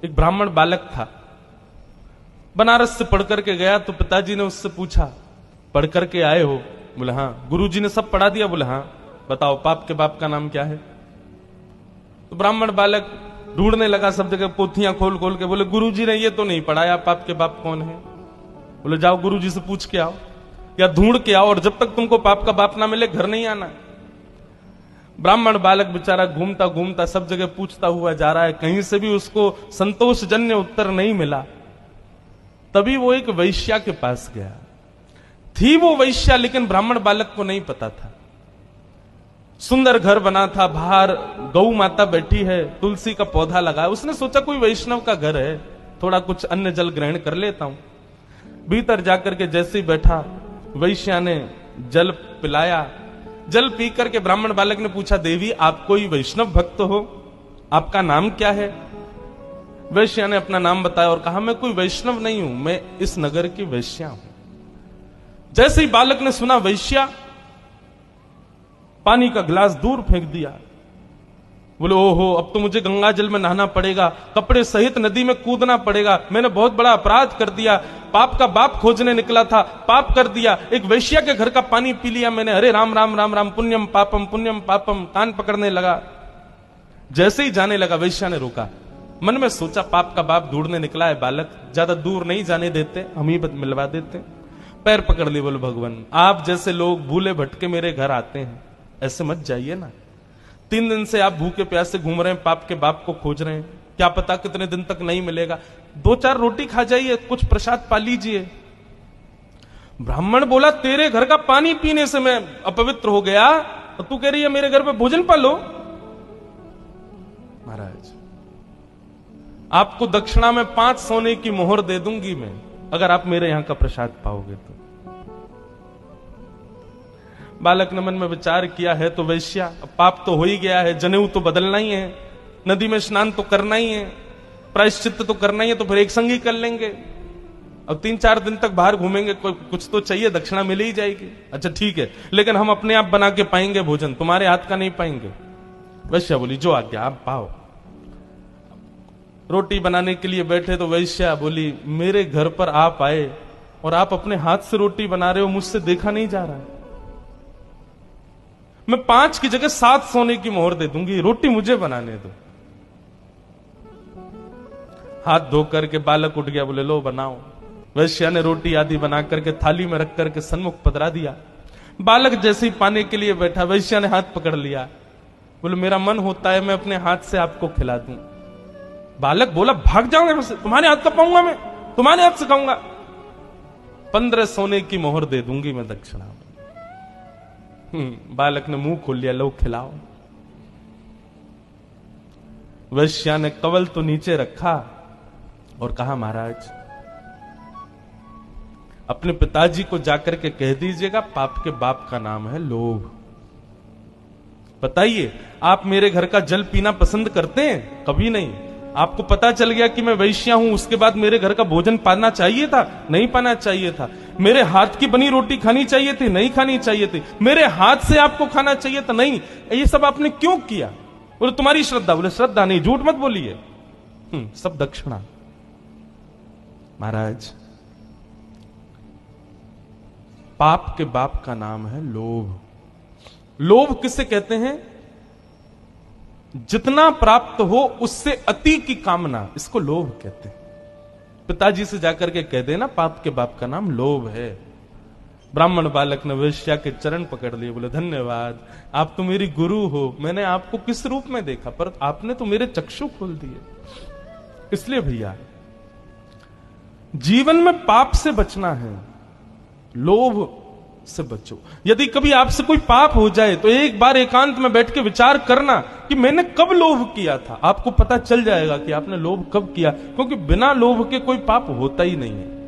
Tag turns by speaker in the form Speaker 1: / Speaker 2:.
Speaker 1: एक ब्राह्मण बालक था, बनारस से पढ़ करके गया। तो पिताजी ने उससे पूछा, पढ़ करके आए हो? बोले हाँ। गुरुजी ने सब पढ़ा दिया? बोले हाँ। बताओ पाप के बाप का नाम क्या है? तो ब्राह्मण बालक ढूंढने लगा सब जगह, पोथियां खोल खोल के। बोले गुरुजी ने ये तो नहीं पढ़ाया, पाप के बाप कौन है? बोले जाओ गुरुजी से पूछ के आओ या ढूंढ के आओ, और जब तक तुमको पाप का बाप ना मिले घर नहीं आना। ब्राह्मण बालक बेचारा घूमता घूमता सब जगह पूछता हुआ जा रहा है, कहीं से भी उसको संतोषजन्य उत्तर नहीं मिला। तभी वो एक वैश्या के पास गया। थी वो वैश्या, लेकिन ब्राह्मण बालक को नहीं पता था। सुंदर घर बना था, बाहर गौ माता बैठी है, तुलसी का पौधा लगा है। उसने सोचा कोई वैष्णव का घर है, थोड़ा कुछ अन्न जल ग्रहण कर लेता हूं। भीतर जाकर के जैसे ही बैठा, वैश्या ने जल पिलाया। जल पी करके ब्राह्मण बालक ने पूछा, देवी आप कोई वैष्णव भक्त हो? आपका नाम क्या है? वैश्या ने अपना नाम बताया और कहा, मैं कोई वैष्णव नहीं हूं, मैं इस नगर की वैश्या हूं। जैसे ही बालक ने सुना वैश्या, पानी का गिलास दूर फेंक दिया। बोले ओहो, अब तो मुझे गंगा जल में नहाना पड़ेगा, कपड़े सहित नदी में कूदना पड़ेगा, मैंने बहुत बड़ा अपराध कर दिया, पाप का बाप खोजने निकला था, पाप कर दिया, एक वैश्या के घर का पानी पी लिया मैंने, अरे राम राम राम राम, पुण्यम पापम, कान पकड़ने लगा। जैसे ही जाने लगा, वैश्या ने रोका। मन में सोचा, पाप का बाप ढूंढने निकला है बालक, ज्यादा दूर नहीं जाने देते, हम ही मिलवा देते। पैर पकड़ लिए, बोले भगवान आप जैसे लोग भूले भटके मेरे घर आते हैं, ऐसे मत जाइए ना। 3 दिन से आप भूखे प्यासे घूम रहे हैं, पाप के बाप को खोज रहे हैं, क्या पता कितने दिन तक नहीं मिलेगा, 2-4 रोटी खा जाइए, कुछ प्रसाद पा लीजिए। ब्राह्मण बोला, तेरे घर का पानी पीने से मैं अपवित्र हो गया, और तू कह रही है मेरे घर पे भोजन पालो? महाराज आपको दक्षिणा में 5 सोने की मोहर दे दूंगी मैं, अगर आप मेरे यहां का प्रसाद पाओगे तो। बालक ने मन में विचार किया, है तो वैश्या, पाप तो हो ही गया है, जनेऊ तो बदलना ही है, नदी में स्नान तो करना ही है, प्रायश्चित्त तो करना ही है, तो फिर एक संग ही कर लेंगे। अब 3-4 दिन तक बाहर घूमेंगे, कुछ तो चाहिए, दक्षिणा मिल ही जाएगी। अच्छा ठीक है, लेकिन हम अपने आप बना के पाएंगे भोजन, तुम्हारे हाथ का नहीं पाएंगे। वैश्या बोली, जो आज्ञा आप पाओ। रोटी बनाने के लिए बैठे तो वैश्या बोली, मेरे घर पर आप आए और आप अपने हाथ से रोटी बना रहे हो, मुझसे देखा नहीं जा रहा है, मैं 5 की जगह 7 सोने की मोहर दे दूंगी, रोटी मुझे बनाने दो। हाथ धो करके बालक उठ गया, बोले लो बनाओ। वैश्या ने रोटी आदि बना करके थाली में रख करके सन्मुख पधरा दिया। बालक जैसे ही पाने के लिए बैठा, वैश्या ने हाथ पकड़ लिया, बोले मेरा मन होता है मैं अपने हाथ से आपको खिला दूं। बालक बोला, भाग जाऊंगा यहां से, तुम्हारे हाथ का पाऊंगा मैं, तुम्हारे हाथ से खाऊंगा। 15 सोने की मोहर दे दूंगी मैं दक्षिणा में। बालक ने मुंह खोल लिया, लो खिलाओ। वैश्या ने कवल तो नीचे रखा और कहा, महाराज अपने पिताजी को जाकर के कह दीजिएगा, पाप के बाप का नाम है लोभ। बताइए, आप मेरे घर का जल पीना पसंद करते हैं? कभी नहीं। आपको पता चल गया कि मैं वैश्या हूं, उसके बाद मेरे घर का भोजन पाना चाहिए था? नहीं पाना चाहिए था। मेरे हाथ की बनी रोटी खानी चाहिए थी? नहीं खानी चाहिए थी। मेरे हाथ से आपको खाना चाहिए था? नहीं। ये सब आपने क्यों किया? बोले तुम्हारी श्रद्धा। बोले श्रद्धा नहीं, झूठ मत बोलिए, सब दक्षिणा। महाराज पाप के बाप का नाम है लोभ। लोभ किसे कहते हैं? जितना प्राप्त हो उससे अति की कामना, इसको लोभ कहते हैं। पिताजी से जाकर के कह देना, पाप के बाप का नाम लोभ है। ब्राह्मण बालक ने वैश्या के चरण पकड़ लिए, बोले धन्यवाद, आप तो मेरी गुरु हो, मैंने आपको किस रूप में देखा, पर आपने तो मेरे चक्षु खोल दिए। इसलिए भैया जीवन में पाप से बचना है, लोभ से बचो। यदि कभी आपसे कोई पाप हो जाए तो एक बार एकांत में बैठ के विचार करना कि मैंने कब लोभ किया था। आपको पता चल जाएगा कि आपने लोभ कब किया, क्योंकि बिना लोभ के कोई पाप होता ही नहीं है।